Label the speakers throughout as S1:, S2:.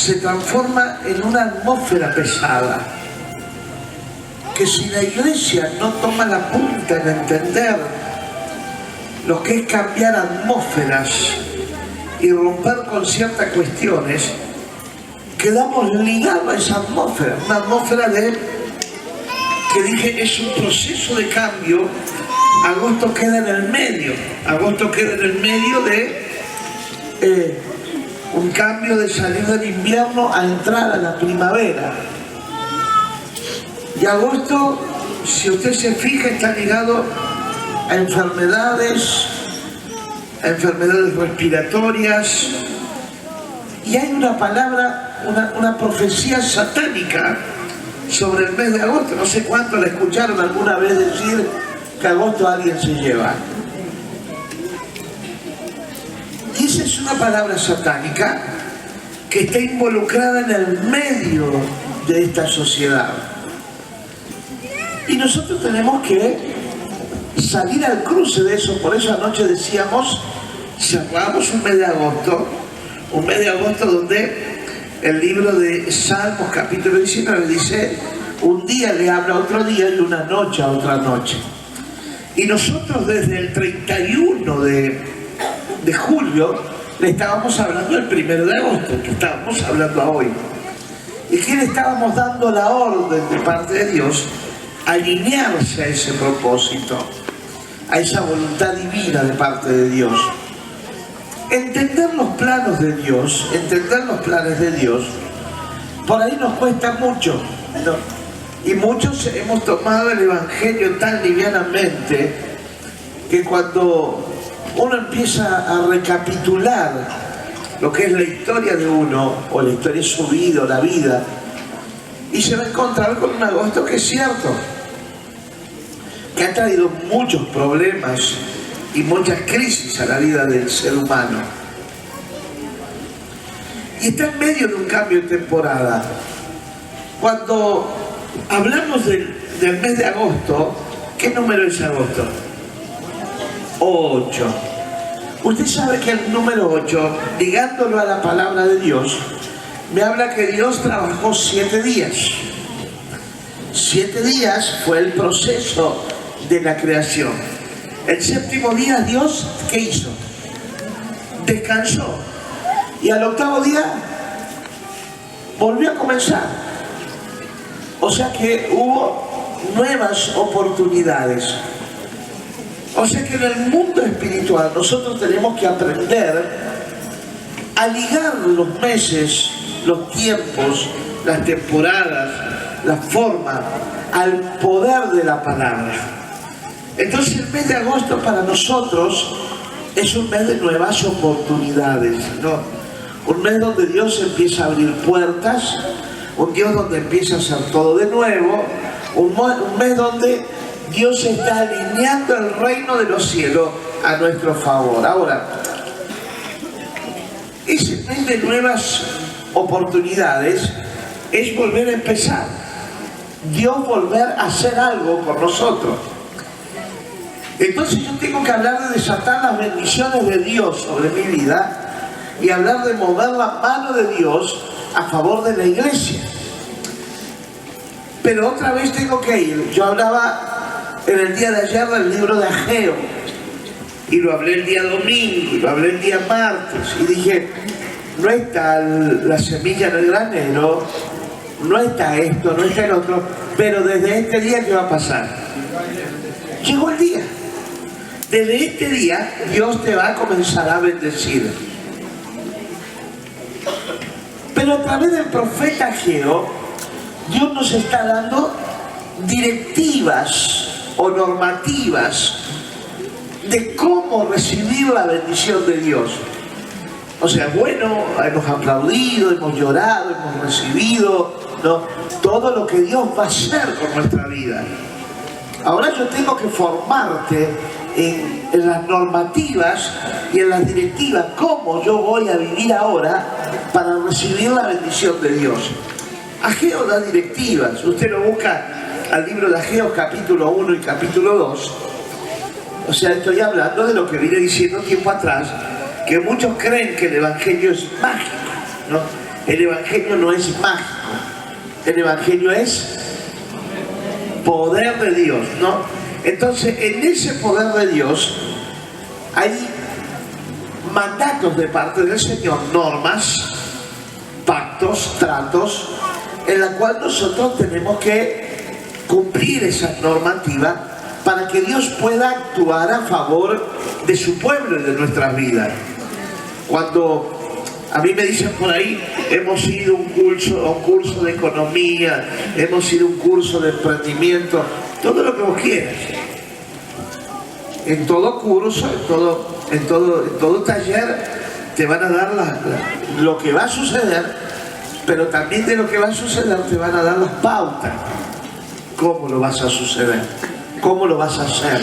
S1: se transforma en una atmósfera pesada, que si la iglesia no toma la punta en entender lo que es cambiar atmósferas y romper con ciertas cuestiones, quedamos ligados a esa atmósfera, una atmósfera que dije es un proceso de cambio. Agosto queda en el medio, agosto queda en el medio de un cambio de salir del invierno a entrar a la primavera. Y agosto, si usted se fija, está ligado a enfermedades respiratorias, y hay una palabra, una profecía satánica sobre el mes de agosto. No sé cuánto la escucharon alguna vez decir que agosto alguien se lleva. Y esa es una palabra satánica que está involucrada en el medio de esta sociedad. Y nosotros tenemos que salir al cruce de eso. Por eso anoche decíamos, cerramos un mes de agosto donde el libro de Salmos capítulo 19 dice: un día le habla a otro día y una noche a otra noche. Y nosotros desde el 31 de julio le estábamos hablando el 1 de agosto, que estábamos hablando a hoy. Y que le estábamos dando la orden de parte de Dios a alinearse a ese propósito, a esa voluntad divina de parte de Dios. Entender los planos de Dios, entender los planes de Dios, por ahí nos cuesta mucho, ¿no? Y muchos hemos tomado el Evangelio tan livianamente que cuando uno empieza a recapitular lo que es la historia de uno, o la historia de su vida, o la vida, y se va a encontrar con un agosto que es cierto, que ha traído muchos problemas y muchas crisis a la vida del ser humano. Y está en medio de un cambio de temporada. Cuando hablamos del mes de agosto, ¿qué número es agosto? 8. Usted sabe que el número 8, ligándolo a la palabra de Dios, me habla que Dios trabajó 7 días. 7 días fue el proceso de la creación. El séptimo día Dios, ¿qué hizo? Descansó. Y al octavo día volvió a comenzar. O sea que hubo nuevas oportunidades. O sea que en el mundo espiritual nosotros tenemos que aprender a ligar los meses, los tiempos, las temporadas, la forma, al poder de la palabra. Entonces el mes de agosto para nosotros es un mes de nuevas oportunidades, ¿no? Un mes donde Dios empieza a abrir puertas, un Dios donde empieza a hacer todo de nuevo, un mes donde Dios está alineando el reino de los cielos a nuestro favor. Ahora, ese mes de nuevas oportunidades es volver a empezar. Dios volver a hacer algo por nosotros. Entonces yo tengo que hablar de desatar las bendiciones de Dios sobre mi vida y hablar de mover la mano de Dios a favor de la iglesia. Pero otra vez tengo que ir. Yo hablaba en el día de ayer del libro de Ageo, y lo hablé el día domingo, y lo hablé el día martes, y dije, no está la semilla en el granero, no está esto, no está el otro, pero desde este día, ¿qué va a pasar? Llegó el día. Desde este día Dios te va a comenzar a bendecir. Pero a través del profeta Ageo, Dios nos está dando directivas o normativas de cómo recibir la bendición de Dios. O sea, bueno, hemos aplaudido, hemos llorado, hemos recibido, ¿no?, todo lo que Dios va a hacer con nuestra vida. Ahora yo tengo que formarte en las normativas y en las directivas, cómo yo voy a vivir ahora para recibir la bendición de Dios. Ageo da directivas. Usted lo busca al libro de Ageo capítulo 1 y capítulo 2. O sea, estoy hablando de lo que vine diciendo tiempo atrás, que muchos creen que el Evangelio es mágico, ¿no? El Evangelio no es mágico, el Evangelio es poder de Dios, ¿no? Entonces, en ese poder de Dios hay mandatos de parte del Señor, normas, pactos, tratos, en la cual nosotros tenemos que cumplir esa normativa para que Dios pueda actuar a favor de su pueblo y de nuestras vidas. Cuando a mí me dicen por ahí, hemos ido a un curso de economía, hemos ido a un curso de emprendimiento, todo lo que vos quieras. En todo curso, en todo taller, te van a dar lo que va a suceder, pero también de lo que va a suceder te van a dar las pautas. ¿Cómo lo vas a suceder? ¿Cómo lo vas a hacer?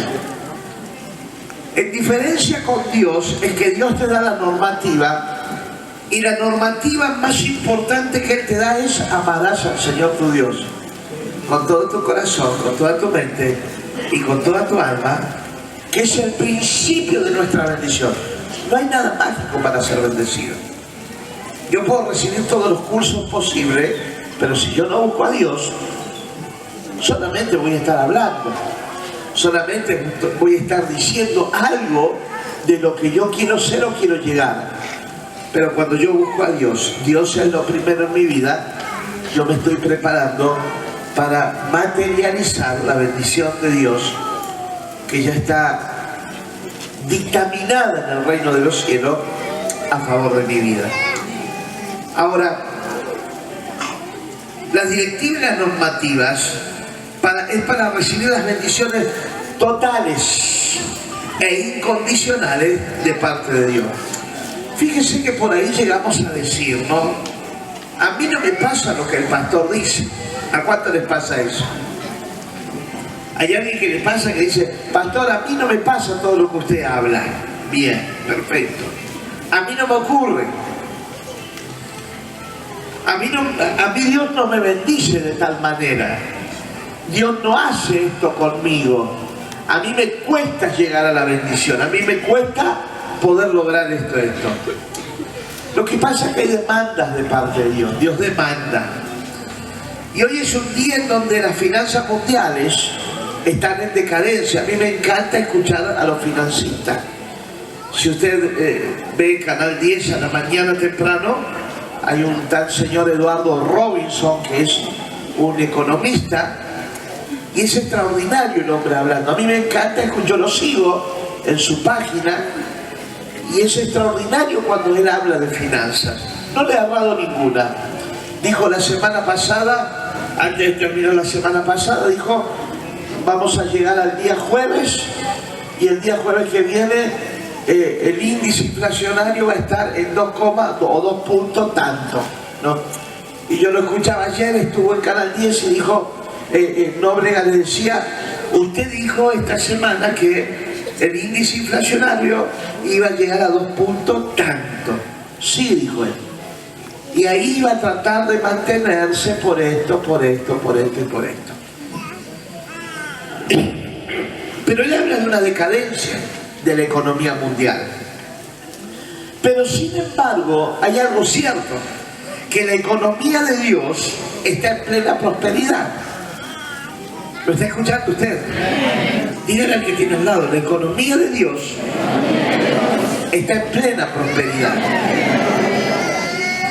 S1: En diferencia con Dios, es que Dios te da la normativa, y la normativa más importante que Él te da es: amarás al Señor tu Dios con todo tu corazón, con toda tu mente y con toda tu alma, que es el principio de nuestra bendición. No hay nada mágico para ser bendecido. Yo puedo recibir todos los cursos posibles, pero si yo no busco a Dios, solamente voy a estar hablando, solamente voy a estar diciendo algo de lo que yo quiero ser o quiero llegar. Pero cuando yo busco a Dios, Dios es lo primero en mi vida, yo me estoy preparando para materializar la bendición de Dios que ya está dictaminada en el reino de los cielos a favor de mi vida. Ahora, las directivas y las normativas es para recibir las bendiciones totales e incondicionales de parte de Dios. Fíjese que por ahí llegamos a decir, ¿no? A mí no me pasa lo que el pastor dice. ¿A cuánto les pasa eso? Hay alguien que le pasa que dice: pastor, a mí no me pasa todo lo que usted habla. Bien, perfecto. A mí no me ocurre. A mí Dios no me bendice de tal manera. Dios no hace esto conmigo. A mí me cuesta llegar a la bendición. A mí me cuesta poder lograr esto. Lo que pasa es que hay demandas de parte de Dios. Dios demanda. Y hoy es un día en donde las finanzas mundiales están en decadencia. A mí me encanta escuchar a los financistas. Si usted ve Canal 10 a la mañana temprano, hay un tal señor Eduardo Robinson, que es un economista, y es extraordinario el hombre hablando. A mí me encanta, yo lo sigo en su página, y es extraordinario cuando él habla de finanzas. No le ha dado ninguna. Dijo la semana pasada, antes de terminar la semana pasada, dijo: vamos a llegar al día jueves, y el día jueves que viene el índice inflacionario va a estar en 2, o 2 puntos tanto, ¿no? Y yo lo escuchaba ayer, estuvo en Canal 10 y dijo, Nóbrega le decía: usted dijo esta semana que el índice inflacionario iba a llegar a 2 puntos tanto. Sí, dijo él. Y ahí iba a tratar de mantenerse por esto. Pero él habla de una decadencia de la economía mundial. Pero sin embargo, hay algo cierto, que la economía de Dios está en plena prosperidad. ¿Lo está escuchando usted? Dígale al que tiene al lado: la economía de Dios está en plena prosperidad.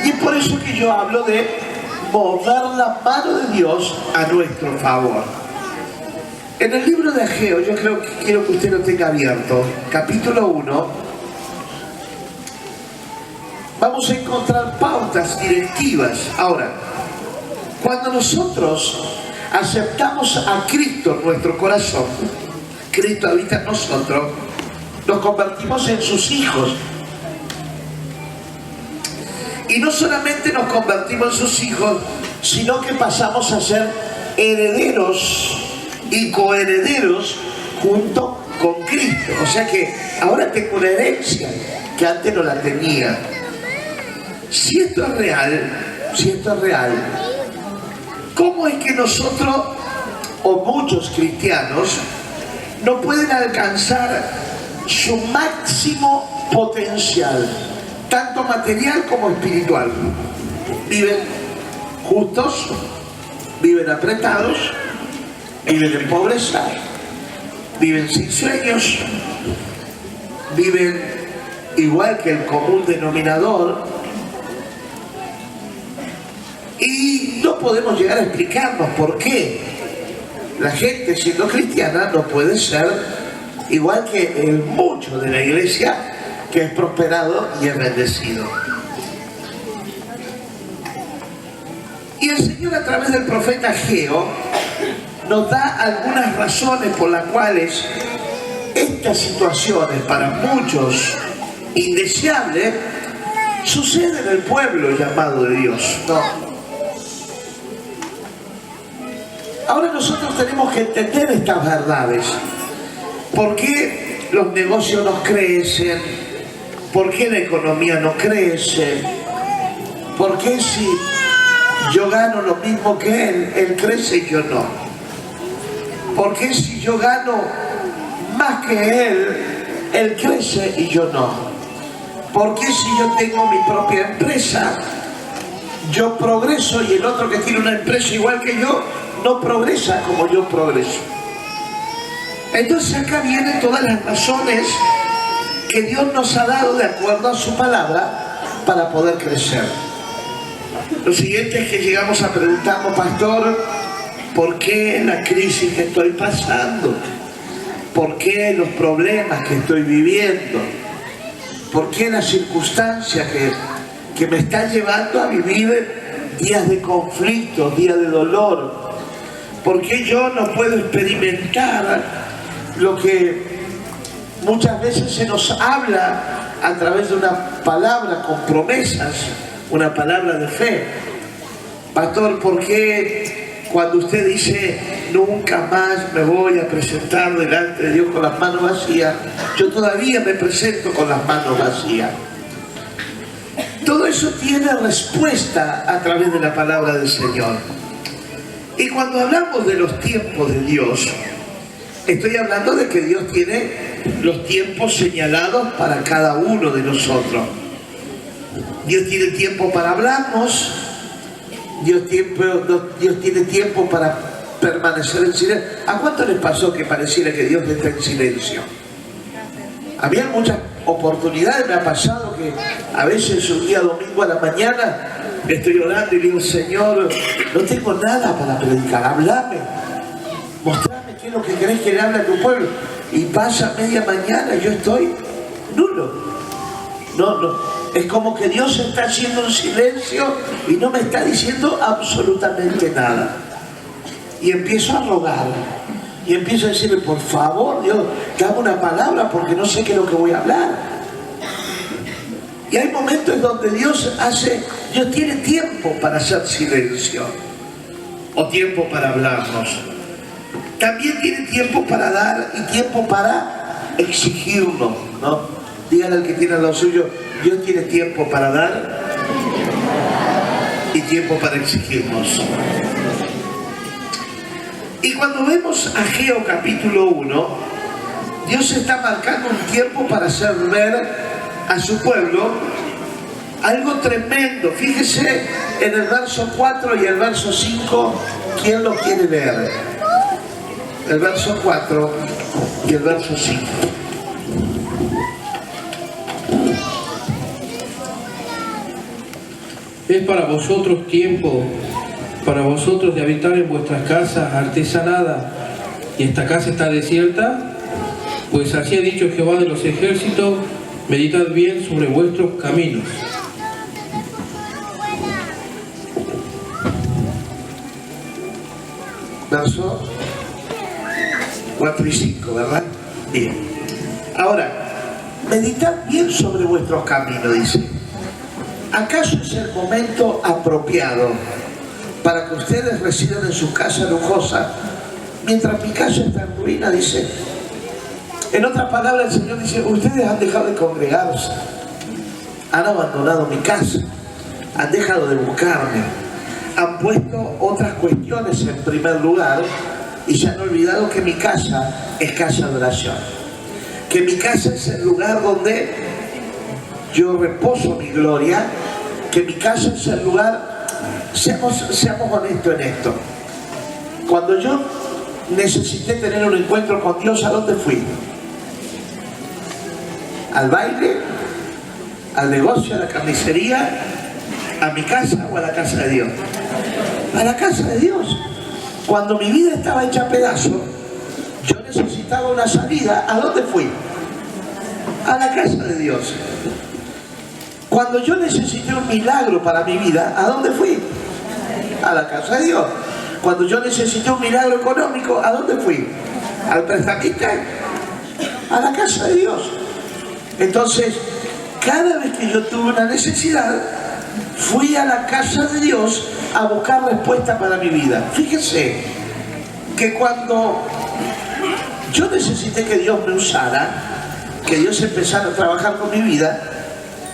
S1: Y es por eso que yo hablo de mover la mano de Dios a nuestro favor. En el libro de Ageo, yo quiero que usted lo tenga abierto, capítulo 1, vamos a encontrar pautas directivas. Ahora, cuando nosotros aceptamos a Cristo en nuestro corazón, Cristo habita en nosotros, nos convertimos en sus hijos. Y no solamente nos convertimos en sus hijos, sino que pasamos a ser herederos y coherederos junto con Cristo. O sea que ahora tengo una herencia que antes no la tenía. Si esto es real, ¿cómo es que nosotros, o muchos cristianos, no pueden alcanzar su máximo potencial, tanto material como espiritual? Viven justos, viven apretados, viven en pobreza, viven sin sueños, viven igual que el común denominador, y no podemos llegar a explicarnos por qué la gente siendo cristiana no puede ser igual que el mucho de la iglesia que es prosperado y es bendecido. Y el Señor, a través del profeta Ageo, nos da algunas razones por las cuales estas situaciones, para muchos indeseables, suceden en el pueblo llamado de Dios. No. Ahora nosotros tenemos que entender estas verdades. ¿Por qué los negocios no crecen? ¿Por qué la economía no crece? ¿Por qué si yo gano lo mismo que él crece y yo no? ¿Por qué si yo gano más que él crece y yo no? ¿Por qué si yo tengo mi propia empresa, yo progreso y el otro que tiene una empresa igual que yo no progresa como yo progreso? Entonces acá vienen todas las razones que Dios nos ha dado de acuerdo a su palabra para poder crecer. Lo siguiente es que llegamos a preguntarnos, pastor, ¿por qué la crisis que estoy pasando? ¿Por qué los problemas que estoy viviendo? ¿Por qué las circunstancias que me están llevando a vivir días de conflicto, días de dolor? ¿Por qué yo no puedo experimentar lo que muchas veces se nos habla a través de una palabra con promesas, una palabra de fe? Pastor, ¿por qué cuando usted dice nunca más me voy a presentar delante de Dios con las manos vacías, yo todavía me presento con las manos vacías? Todo eso tiene respuesta a través de la palabra del Señor. Y cuando hablamos de los tiempos de Dios, estoy hablando de que Dios tiene los tiempos señalados para cada uno de nosotros. Dios tiene tiempo para hablarnos, Dios tiene tiempo para permanecer en silencio. ¿A cuánto les pasó que pareciera que Dios está en silencio? A mí en muchas oportunidades me ha pasado que a veces un día domingo a la mañana estoy orando y digo, Señor, no tengo nada para predicar, háblame, mostrame qué es lo que querés que le hable a tu pueblo. Y pasa media mañana y yo estoy nulo. No, es como que Dios está haciendo un silencio y no me está diciendo absolutamente nada. Y empiezo a rogar, y empiezo a decirle, por favor, Dios, dame una palabra porque no sé qué es lo que voy a hablar. Y hay momentos en donde Dios tiene tiempo para hacer silencio, o tiempo para hablarnos. También tiene tiempo para dar y tiempo para exigirnos, ¿no? Díganle al que tiene lo suyo, Dios tiene tiempo para dar y tiempo para exigirnos. Y cuando vemos Ageo capítulo 1, Dios está marcando un tiempo para hacer ver a su pueblo algo tremendo. Fíjese en el verso 4 y el verso 5, ¿quién lo quiere leer? El verso 4 y el verso 5.
S2: Es para vosotros tiempo, para vosotros de habitar en vuestras casas artesanadas, y esta casa está desierta, pues así ha dicho Jehová de los ejércitos, meditad bien sobre vuestros caminos.
S1: Verso 4 y 5, ¿verdad? Bien. Ahora, meditad bien sobre vuestros caminos, dice. ¿Acaso es el momento apropiado para que ustedes residan en su casa lujosa mientras mi casa está en ruina? Dice. En otras palabras, el Señor dice, ustedes han dejado de congregarse, han abandonado mi casa, han dejado de buscarme, han puesto otras cuestiones en primer lugar y se han olvidado que mi casa es casa de oración, que mi casa es el lugar donde yo reposo mi gloria, que mi casa es el lugar seamos honestos en esto. Cuando yo necesité tener un encuentro con Dios, ¿a dónde fui? ¿Al baile? ¿Al negocio? ¿A la carnicería? ¿A mi casa o a la casa de Dios? A la casa de Dios. Cuando mi vida estaba hecha a pedazos, yo necesitaba una salida. ¿A dónde fui? A la casa de Dios. Cuando yo necesité un milagro para mi vida, ¿a dónde fui? A la casa de Dios. Cuando yo necesité un milagro económico, ¿a dónde fui? ¿Al prestamista? A la casa de Dios. Entonces, cada vez que yo tuve una necesidad, fui a la casa de Dios a buscar respuesta para mi vida. Fíjense que cuando yo necesité que Dios me usara, que Dios empezara a trabajar con mi vida,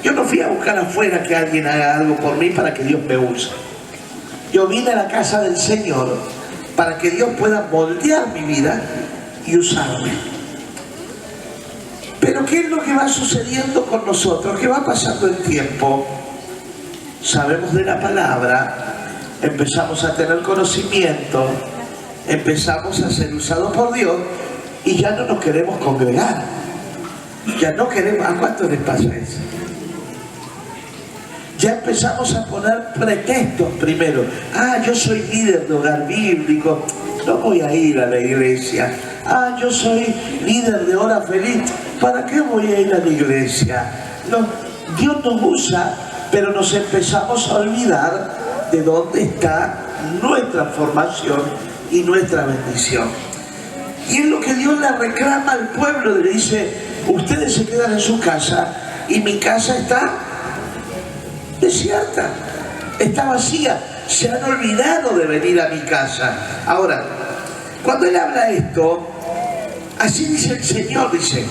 S1: yo no fui a buscar afuera que alguien haga algo por mí para que Dios me use. Yo vine a la casa del Señor para que Dios pueda moldear mi vida y usarme. Pero ¿qué es lo que va sucediendo con nosotros? ¿Qué va pasando el tiempo? Sabemos de la palabra, empezamos a tener conocimiento, empezamos a ser usados por Dios y ya no nos queremos congregar. Ya no queremos. ¿A cuánto les pasa eso? Ya empezamos a poner pretextos primero. Yo soy líder de hogar bíblico, no voy a ir a la iglesia. Yo soy líder de hora feliz, ¿para qué voy a ir a la iglesia? No, Dios nos usa, pero nos empezamos a olvidar de dónde está nuestra formación y nuestra bendición. Y es lo que Dios le reclama al pueblo, le dice: ustedes se quedan en su casa y mi casa está desierta, está vacía, se han olvidado de venir a mi casa. Ahora, cuando Él habla esto, así dice el Señor, dice: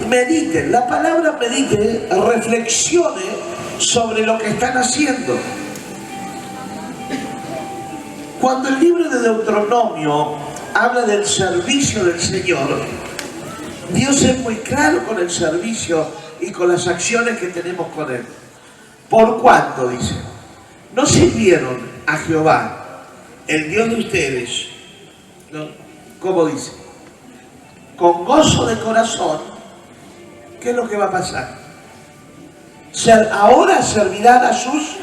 S1: mediten, la palabra medite, reflexione sobre lo que están haciendo. Cuando el libro de Deuteronomio habla del servicio del Señor, Dios es muy claro con el servicio y con las acciones que tenemos con Él. ¿Por cuánto? Dice: no sirvieron a Jehová, el Dios de ustedes, ¿no? ¿Cómo dice? Con gozo de corazón. ¿Qué es lo que va a pasar? Ahora servirán a sus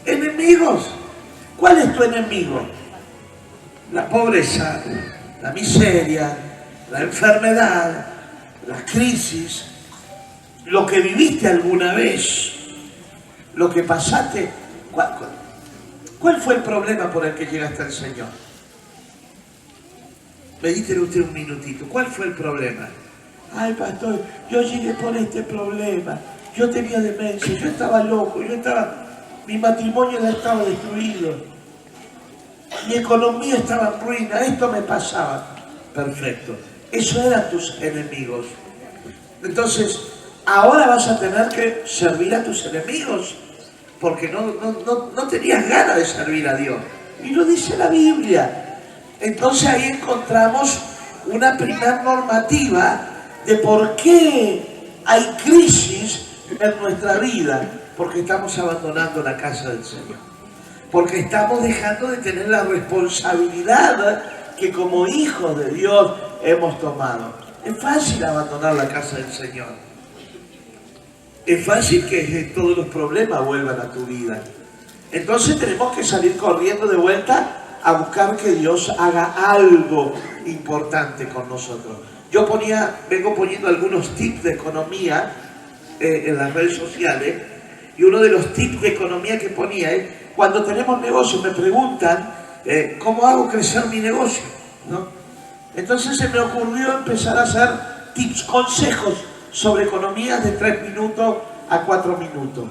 S1: enemigos. ¿Cuál es tu enemigo? La pobreza, la miseria, la enfermedad, la crisis, lo que viviste alguna vez, lo que pasaste. ¿Cuál fue el problema por el que llegaste al Señor? Medítelo usted un minutito. ¿Cuál fue el problema? Ay, pastor, yo llegué por este problema. Yo tenía demencia, yo estaba loco, mi matrimonio ya estaba destruido. Mi economía estaba en ruina, esto me pasaba. Perfecto. Eso eran tus enemigos. Entonces, ahora vas a tener que servir a tus enemigos, porque no tenías ganas de servir a Dios. Y lo dice la Biblia. Entonces ahí encontramos una primera normativa de por qué hay crisis en nuestra vida, porque estamos abandonando la casa del Señor, porque estamos dejando de tener la responsabilidad que como hijos de Dios hemos tomado. Es fácil abandonar la casa del Señor, es fácil que todos los problemas vuelvan a tu vida. Entonces tenemos que salir corriendo de vuelta a buscar que Dios haga algo importante con nosotros. Yo vengo poniendo algunos tips de economía en las redes sociales, y uno de los tips de economía que ponía es: cuando tenemos negocios me preguntan ¿cómo hago crecer mi negocio? ¿No? Entonces se me ocurrió empezar a hacer tips, consejos sobre economía de 3 minutos a 4 minutos.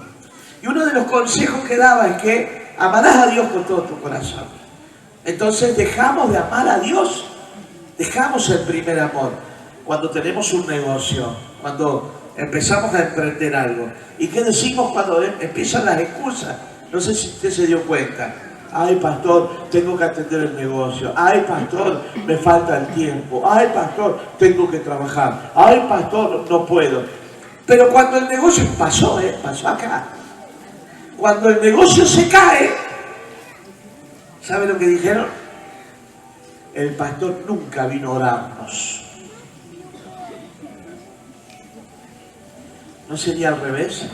S1: Y uno de los consejos que daba es que amarás a Dios con todo tu corazón. Entonces dejamos de amar a Dios, dejamos el primer amor cuando tenemos un negocio, cuando empezamos a emprender algo. ¿Y qué decimos cuando empiezan las excusas? No sé si usted se dio cuenta. Ay, pastor, tengo que atender el negocio. Ay, pastor, me falta el tiempo. Ay, pastor, tengo que trabajar. Ay, pastor, no puedo. Pero cuando el negocio pasó acá. Cuando el negocio se cae, ¿sabe lo que dijeron? El pastor nunca vino a orarnos. ¿No sería al revés?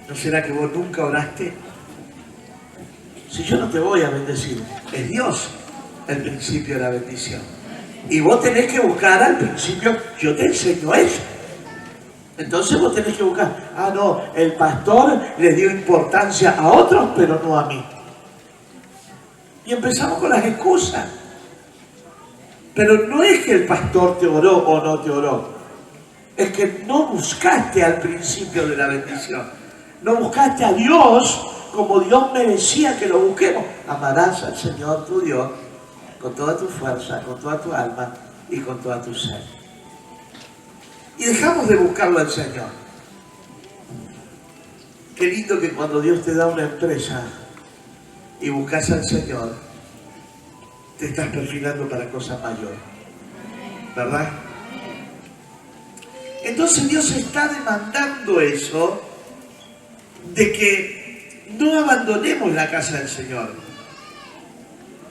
S1: ¿No será que vos nunca oraste? Si yo no te voy a bendecir, es Dios el principio de la bendición. Y vos tenés que buscar al principio, yo te enseño eso. Entonces vos tenés que buscar, no, el pastor le dio importancia a otros, pero no a mí. Y empezamos con las excusas. Pero no es que el pastor te oró o no te oró. Es que no buscaste al principio de la bendición. No buscaste a Dios como Dios merecía que lo busquemos. Amarás al Señor tu Dios con toda tu fuerza, con toda tu alma y con toda tu ser. Y dejamos de buscarlo al Señor. Qué lindo que cuando Dios te da una empresa y buscas al Señor, te estás perfilando para cosas mayores. ¿Verdad? Entonces Dios está demandando eso, de que no abandonemos la casa del Señor.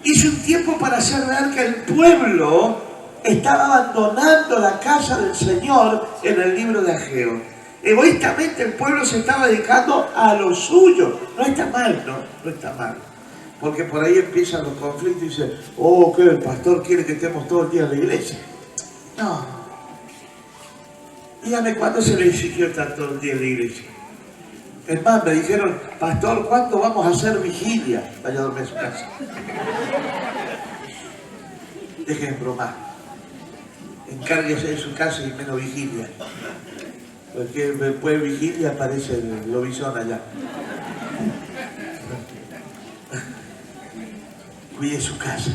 S1: Hizo un tiempo para hacer ver que el pueblo estaba abandonando la casa del Señor en el libro de Ageo. Egoístamente el pueblo se estaba dedicando a lo suyo. No está mal, no está mal. Porque por ahí empiezan los conflictos y dicen, que el pastor quiere que estemos todo el día en la iglesia. No. Dígame, ¿cuándo se le exigió estar todo el día en la iglesia? Es más, me dijeron, pastor, ¿cuándo vamos a hacer vigilia? Vaya a dormir en su casa. Dejen de bromar. Encárguese de su casa y menos vigilia. Porque después de vigilia aparece el lobizón allá. Cuide su casa.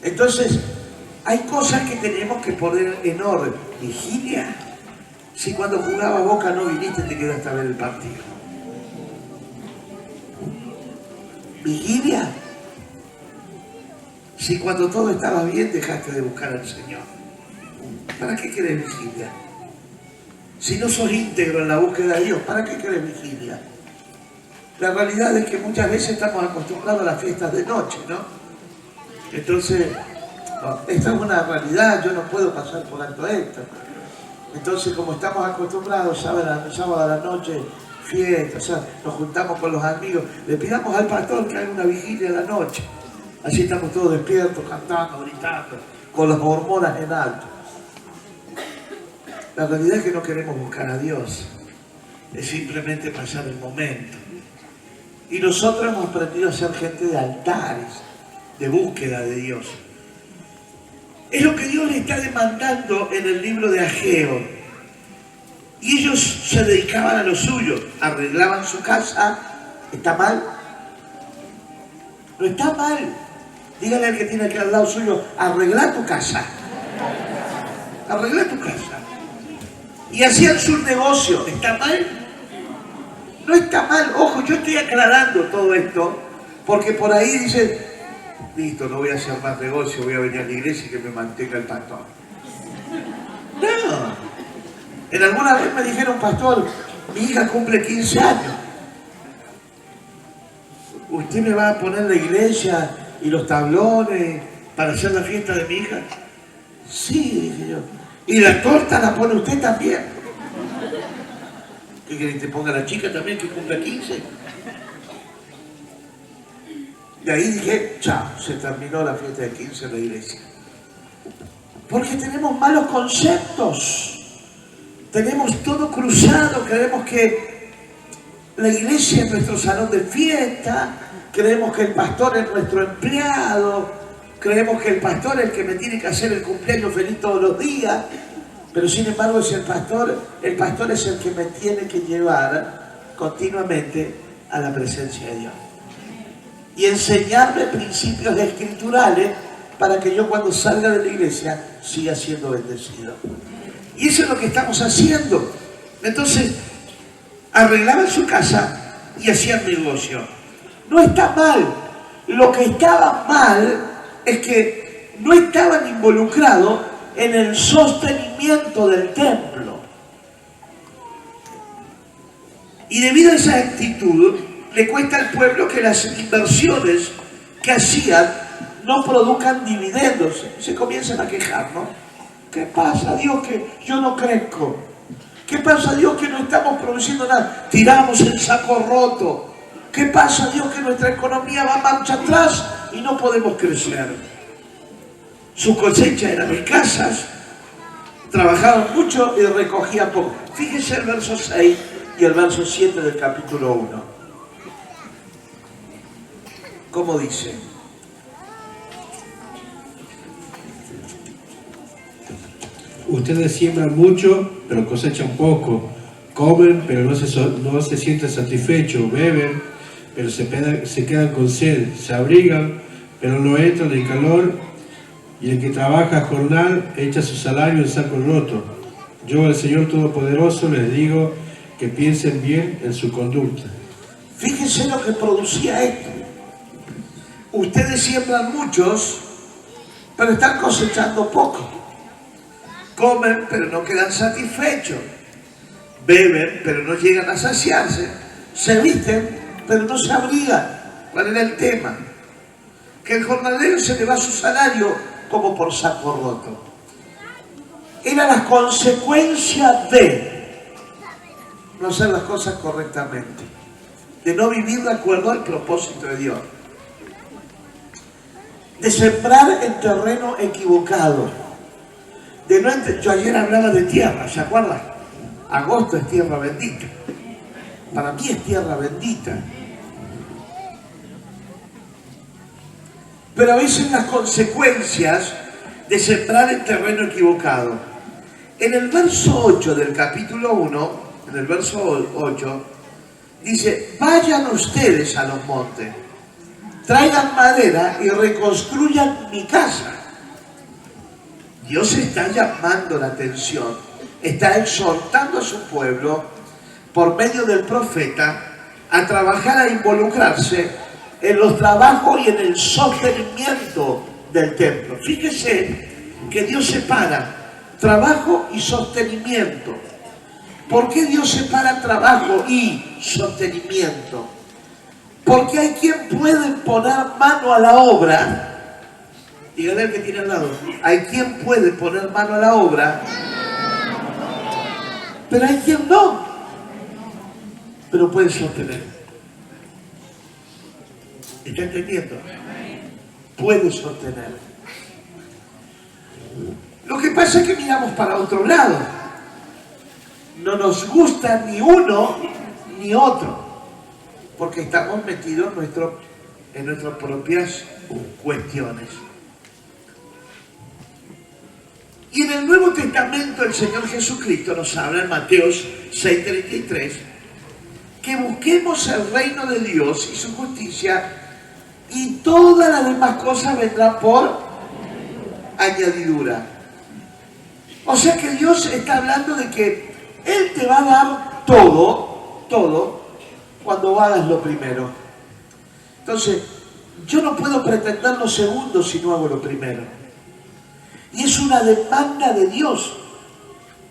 S1: Entonces, hay cosas que tenemos que poner en orden. Vigilia. Si cuando jugaba Boca no viniste, te quedaste a ver el partido. Vigilia. Si cuando todo estaba bien dejaste de buscar al Señor. ¿Para qué querés vigilia? Si no sos íntegro en la búsqueda de Dios, ¿para qué querés vigilia? La realidad es que muchas veces estamos acostumbrados a las fiestas de noche, ¿no? Entonces, esta es una realidad, yo no puedo pasar por alto esto. Entonces, como estamos acostumbrados, sábado a la noche, fiesta, o sea, nos juntamos con los amigos, le pidamos al pastor que haga una vigilia a la noche. Así estamos todos despiertos, cantando, gritando, con las hormonas en alto. La realidad es que no queremos buscar a Dios, es simplemente pasar el momento. Y nosotros hemos aprendido a ser gente de altares, de búsqueda de Dios. Es lo que Dios le está demandando en el libro de Ageo. Y ellos se dedicaban a lo suyo, arreglaban su casa. ¿Está mal? No está mal. Dígale al que tiene aquí al lado suyo, arregla tu casa. Arregla tu casa. Y hacían sus negocios. ¿Está mal? No está mal. Ojo, yo estoy aclarando todo esto, porque por ahí dicen, listo, no voy a hacer más negocio, voy a venir a la iglesia y que me mantenga el pastor. No. En alguna vez me dijeron, pastor, mi hija cumple 15 años. ¿Usted me va a poner la iglesia y los tablones para hacer la fiesta de mi hija? Sí, dije yo. ¿Y la torta la pone usted también? ¿Qué quiere que te ponga la chica también que cumple 15? Y ahí dije, chao, se terminó la fiesta de 15 en la iglesia. Porque tenemos malos conceptos. Tenemos todo cruzado. Creemos que la iglesia es nuestro salón de fiesta. Creemos que el pastor es nuestro empleado. Creemos que el pastor es el que me tiene que hacer el cumpleaños feliz todos los días. Pero sin embargo es el pastor es el que me tiene que llevar continuamente a la presencia de Dios. Y enseñarme principios escriturales para que yo cuando salga de la iglesia siga siendo bendecido. Y eso es lo que estamos haciendo. Entonces, arreglaban su casa y hacían negocio. No está mal. Lo que estaba mal es que no estaban involucrados en el sostenimiento del templo. Y debido a esa actitud, le cuesta al pueblo que las inversiones que hacían no produzcan dividendos. Se comienzan a quejar, ¿no? ¿Qué pasa, Dios, que yo no crezco? ¿Qué pasa, Dios, que no estamos produciendo nada? Tiramos el saco roto. ¿Qué pasa, Dios, que nuestra economía va marcha atrás y no podemos crecer? Su cosecha eran escasas, trabajaban mucho y recogían poco. Fíjese el verso 6 y el verso 7 del capítulo 1. ¿Cómo dice?
S3: Ustedes siembran mucho, pero cosechan poco. Comen, pero no se sienten satisfechos. Beben, pero se quedan con sed. Se abrigan, pero no entran en calor. Y el que trabaja jornal echa su salario en saco roto. Yo, el Señor Todopoderoso, les digo que piensen bien en su conducta.
S1: Fíjense lo que producía esto. Ustedes siembran muchos, pero están cosechando poco. Comen, pero no quedan satisfechos. Beben, pero no llegan a saciarse. Se visten, pero no se abrigan. ¿Cuál era el tema? Que el jornalero se le va su salario como por saco roto. Era la consecuencia de no hacer las cosas correctamente, de no vivir de acuerdo al propósito de Dios, de sembrar en terreno equivocado, de no yo ayer hablaba de tierra, ¿se acuerdan? Agosto es tierra bendita. Para mí es tierra bendita. Pero a veces las consecuencias de sembrar en terreno equivocado. En el verso 8 del capítulo 1, en el verso 8, dice: vayan ustedes a los montes, traigan madera y reconstruyan mi casa. Dios está llamando la atención, está exhortando a su pueblo por medio del profeta a trabajar, a involucrarse en los trabajos y en el sostenimiento del templo. Fíjese que Dios separa trabajo y sostenimiento. ¿Por qué Dios separa trabajo y sostenimiento? Porque hay quien puede poner mano a la obra. Dígale al que tiene al lado. Hay quien puede poner mano a la obra, pero hay quien no. Pero puede sostener. ¿Está entendiendo? Puede sostener. Lo que pasa es que miramos para otro lado. No nos gusta ni uno ni otro, porque estamos metidos en nuestras propias cuestiones. Y en el Nuevo Testamento el Señor Jesucristo nos habla en Mateo 6:33 que busquemos el reino de Dios y su justicia, y todas las demás cosas vendrán por añadidura. O sea que Dios está hablando de que Él te va a dar todo, cuando hagas lo primero. Entonces, yo no puedo pretender lo segundo si no hago lo primero. Y es una demanda de Dios.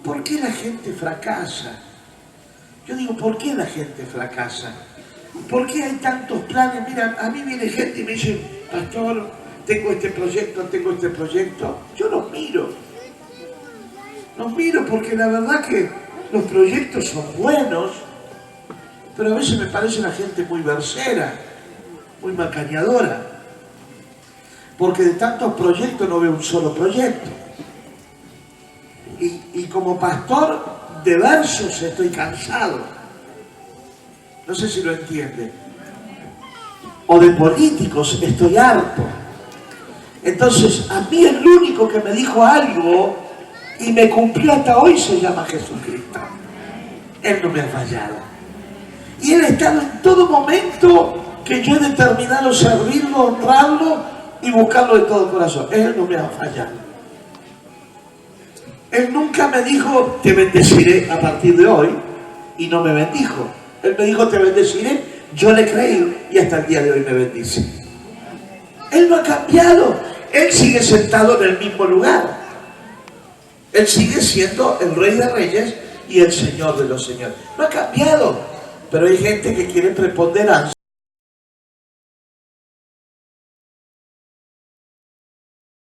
S1: ¿Por qué la gente fracasa? Yo digo, ¿por qué la gente fracasa? ¿Por qué hay tantos planes? Mira, a mí viene gente y me dice: pastor, tengo este proyecto. Yo los miro porque la verdad que los proyectos son buenos, pero a veces me parece la gente muy versera, muy macañadora, porque de tantos proyectos no veo un solo proyecto. Y como pastor de versos estoy cansado. No sé si lo entiende. O de políticos estoy harto. Entonces, a mí el único que me dijo algo y me cumplió hasta hoy se llama Jesucristo. Él no me ha fallado. Y Él ha estado en todo momento que yo he determinado servirlo, honrarlo y buscarlo de todo corazón. Él no me ha fallado. Él nunca me dijo: te bendeciré a partir de hoy, y no me bendijo. Él me dijo: te bendeciré. Yo le creí y hasta el día de hoy me bendice. Él no ha cambiado. Él sigue sentado en el mismo lugar. Él sigue siendo el Rey de Reyes y el Señor de los Señores. No ha cambiado. Pero hay gente que quiere preponderancia